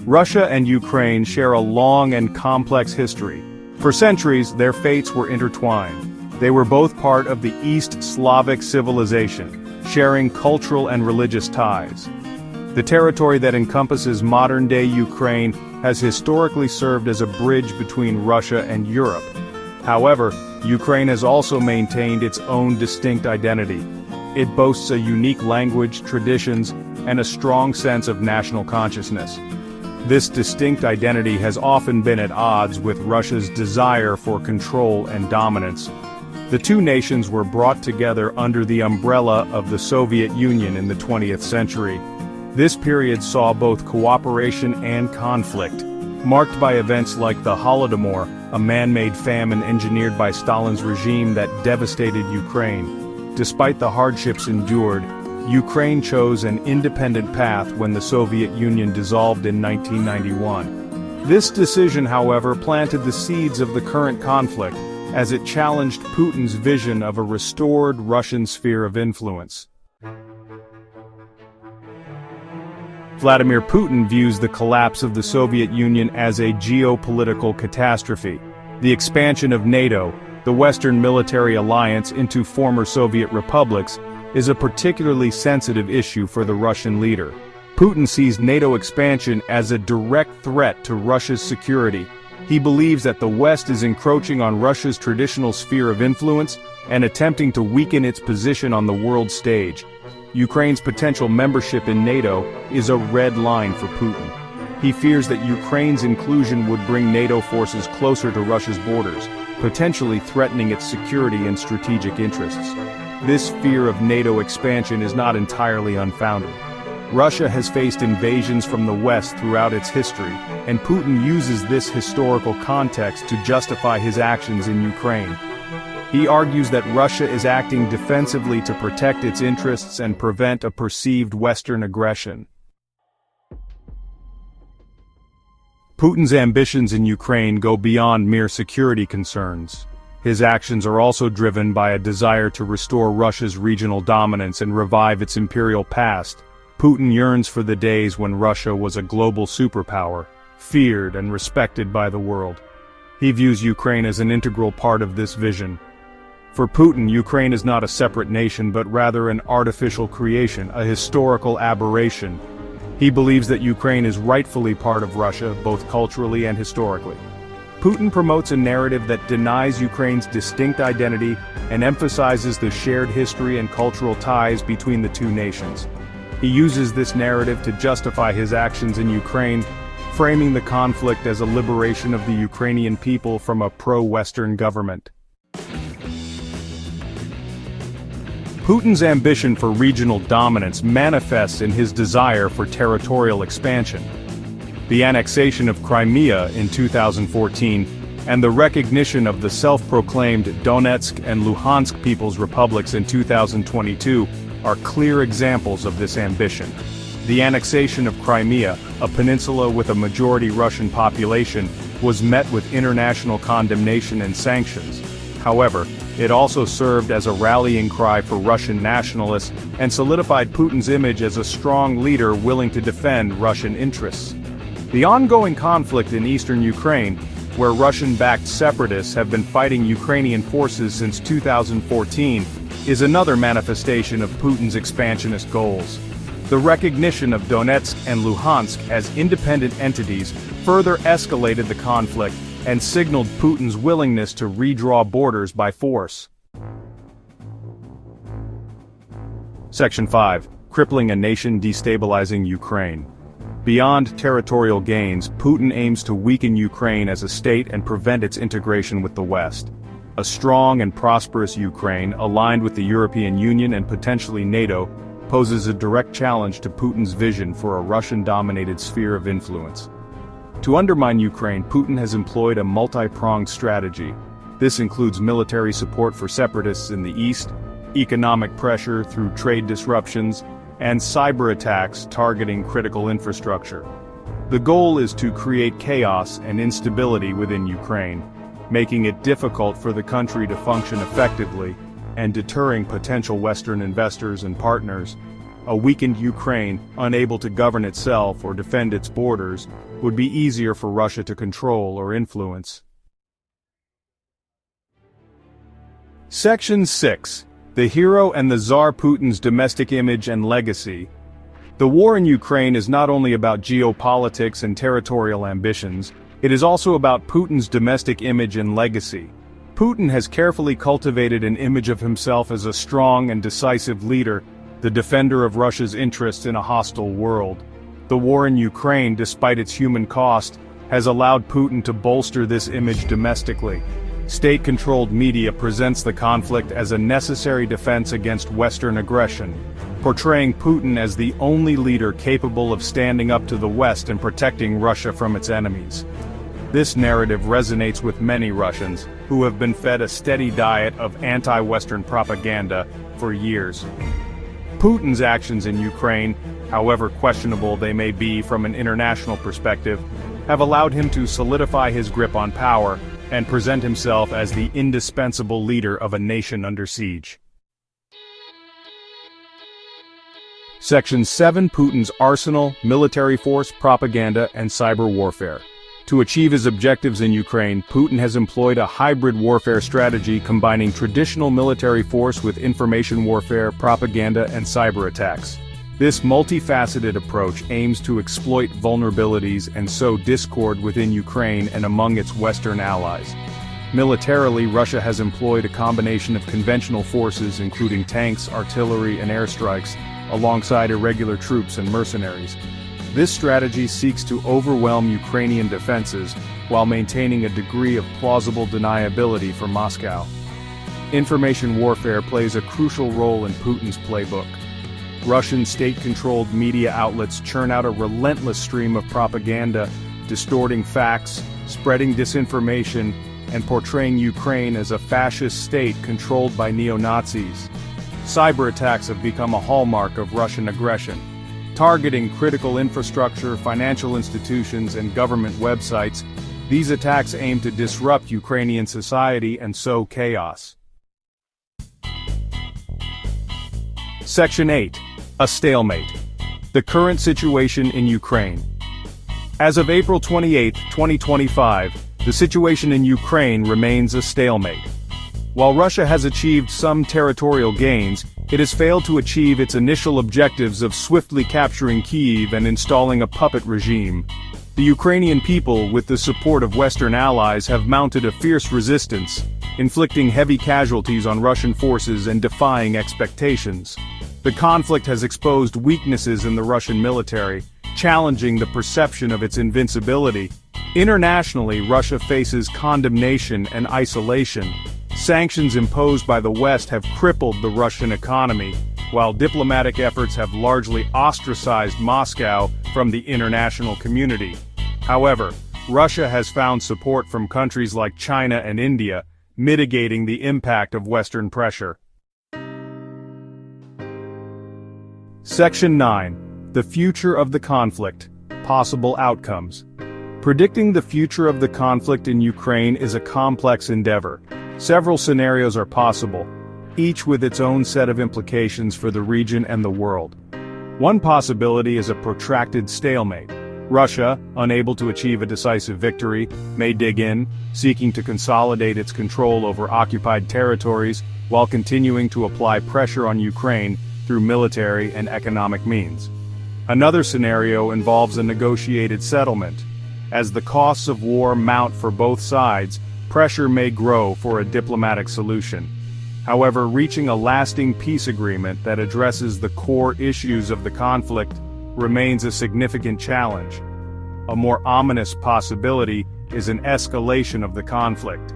Russia and Ukraine share a long and complex history. For centuries, their fates were intertwined. They were both part of the East Slavic civilization, sharing cultural and religious ties. The territory that encompasses modern-day Ukraine has historically served as a bridge between Russia and Europe. However, Ukraine has also maintained its own distinct identity. It boasts a unique language, traditions, and a strong sense of national consciousness. This distinct identity has often been at odds with Russia's desire for control and dominance. The two nations were brought together under the umbrella of the Soviet Union in the 20th century. This period saw both cooperation and conflict, marked by events like the Holodomor, a man-made famine engineered by Stalin's regime that devastated Ukraine. Despite the hardships endured, Ukraine chose an independent path when the Soviet Union dissolved in 1991. This decision, however, planted the seeds of the current conflict, as it challenged Putin's vision of a restored Russian sphere of influence. Vladimir Putin views the collapse of the Soviet Union as a geopolitical catastrophe. The expansion of NATO, the Western military alliance into former Soviet republics, is a particularly sensitive issue for the Russian leader. Putin sees NATO expansion as a direct threat to Russia's security. He believes that the West is encroaching on Russia's traditional sphere of influence and attempting to weaken its position on the world stage. Ukraine's potential membership in NATO is a red line for Putin. He fears that Ukraine's inclusion would bring NATO forces closer to Russia's borders, potentially threatening its security and strategic interests. This fear of NATO expansion is not entirely unfounded. Russia has faced invasions from the West throughout its history, and Putin uses this historical context to justify his actions in Ukraine. He argues that Russia is acting defensively to protect its interests and prevent a perceived Western aggression. Putin's ambitions in Ukraine go beyond mere security concerns. His actions are also driven by a desire to restore Russia's regional dominance and revive its imperial past. Putin yearns for the days when Russia was a global superpower, feared and respected by the world. He views Ukraine as an integral part of this vision. For Putin, Ukraine is not a separate nation but rather an artificial creation, a historical aberration. He believes that Ukraine is rightfully part of Russia, both culturally and historically. Putin promotes a narrative that denies Ukraine's distinct identity and emphasizes the shared history and cultural ties between the two nations. He uses this narrative to justify his actions in Ukraine, framing the conflict as a liberation of the Ukrainian people from a pro-Western government. Putin's ambition for regional dominance manifests in his desire for territorial expansion. The annexation of Crimea in 2014 and the recognition of the self-proclaimed Donetsk and Luhansk People's Republics in 2022 are clear examples of this ambition. The annexation of Crimea, a peninsula with a majority Russian population, was met with international condemnation and sanctions. However, it also served as a rallying cry for Russian nationalists and solidified Putin's image as a strong leader willing to defend Russian interests. The ongoing conflict in eastern Ukraine, where Russian-backed separatists have been fighting Ukrainian forces since 2014, is another manifestation of Putin's expansionist goals. The recognition of Donetsk and Luhansk as independent entities further escalated the conflict and signaled Putin's willingness to redraw borders by force. Section 5. Crippling a nation, destabilizing Ukraine. Beyond territorial gains, Putin aims to weaken Ukraine as a state and prevent its integration with the West. A strong and prosperous Ukraine, aligned with the European Union and potentially NATO, poses a direct challenge to Putin's vision for a Russian-dominated sphere of influence. To undermine Ukraine, Putin has employed a multi-pronged strategy. This includes military support for separatists in the east, economic pressure through trade disruptions, and cyber attacks targeting critical infrastructure. The goal is to create chaos and instability within Ukraine, making it difficult for the country to function effectively and deterring potential Western investors and partners. a weakened Ukraine, unable to govern itself or defend its borders, would be easier for Russia to control or influence. Section 6. The Hero and the Tsar Putin's Domestic Image and Legacy. The war in Ukraine is not only about geopolitics and territorial ambitions, it is also about Putin's domestic image and legacy. Putin has carefully cultivated an image of himself as a strong and decisive leader, the defender of Russia's interests in a hostile world. The war in Ukraine, despite its human cost, has allowed Putin to bolster this image domestically. State-controlled media presents the conflict as a necessary defense against Western aggression, portraying Putin as the only leader capable of standing up to the West and protecting Russia from its enemies. This narrative resonates with many Russians, who have been fed a steady diet of anti-Western propaganda for years. Putin's actions in Ukraine, however questionable they may be from an international perspective, have allowed him to solidify his grip on power and present himself as the indispensable leader of a nation under siege. Section 7. Putin's arsenal, military force, propaganda, and cyber warfare. To achieve his objectives in Ukraine, Putin has employed a hybrid warfare strategy combining traditional military force with information warfare, propaganda, and cyber attacks. This multifaceted approach aims to exploit vulnerabilities and sow discord within Ukraine and among its Western allies. Militarily, Russia has employed a combination of conventional forces including tanks, artillery, and airstrikes, alongside irregular troops and mercenaries. This strategy seeks to overwhelm Ukrainian defenses while maintaining a degree of plausible deniability for Moscow. Information warfare plays a crucial role in Putin's playbook. Russian state-controlled media outlets churn out a relentless stream of propaganda, distorting facts, spreading disinformation, and portraying Ukraine as a fascist state controlled by neo-Nazis. Cyber attacks have become a hallmark of Russian aggression. Targeting critical infrastructure, financial institutions, and government websites, these attacks aim to disrupt Ukrainian society and sow chaos. Section 8. A stalemate. The current situation in Ukraine. As of April 28, 2025, the situation in Ukraine remains a stalemate. While Russia has achieved some territorial gains, it has failed to achieve its initial objectives of swiftly capturing Kyiv and installing a puppet regime. The Ukrainian people, with the support of Western allies, have mounted a fierce resistance, inflicting heavy casualties on Russian forces and defying expectations. The conflict has exposed weaknesses in the Russian military, challenging the perception of its invincibility. Internationally, Russia faces condemnation and isolation. Sanctions imposed by the West have crippled the Russian economy, while diplomatic efforts have largely ostracized Moscow from the international community. However, Russia has found support from countries like China and India, mitigating the impact of Western pressure. Section 9. The future of the conflict. Possible outcomes. Predicting the future of the conflict in Ukraine is a complex endeavor. Several scenarios are possible, each with its own set of implications for the region and the world. One possibility is a protracted stalemate. Russia, unable to achieve a decisive victory, may dig in, seeking to consolidate its control over occupied territories while continuing to apply pressure on Ukraine through military and economic means. Another scenario involves a negotiated settlement. As the costs of war mount for both sides, pressure may grow for a diplomatic solution. However, reaching a lasting peace agreement that addresses the core issues of the conflict remains a significant challenge. A more ominous possibility is an escalation of the conflict.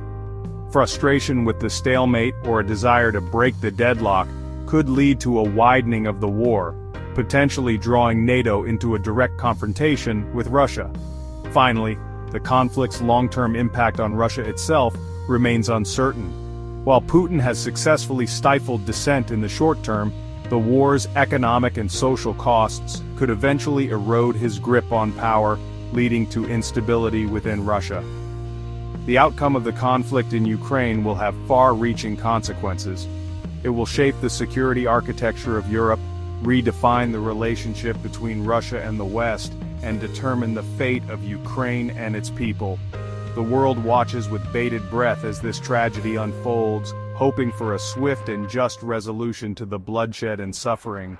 Frustration with the stalemate or a desire to break the deadlock could lead to a widening of the war, potentially drawing NATO into a direct confrontation with Russia. Finally, the conflict's long-term impact on Russia itself remains uncertain. While Putin has successfully stifled dissent in the short term, the war's economic and social costs could eventually erode his grip on power, leading to instability within Russia. The outcome of the conflict in Ukraine will have far-reaching consequences. It will shape the security architecture of Europe, redefine the relationship between Russia and the West, and determine the fate of Ukraine and its people. The world watches with bated breath as this tragedy unfolds, hoping for a swift and just resolution to the bloodshed and suffering.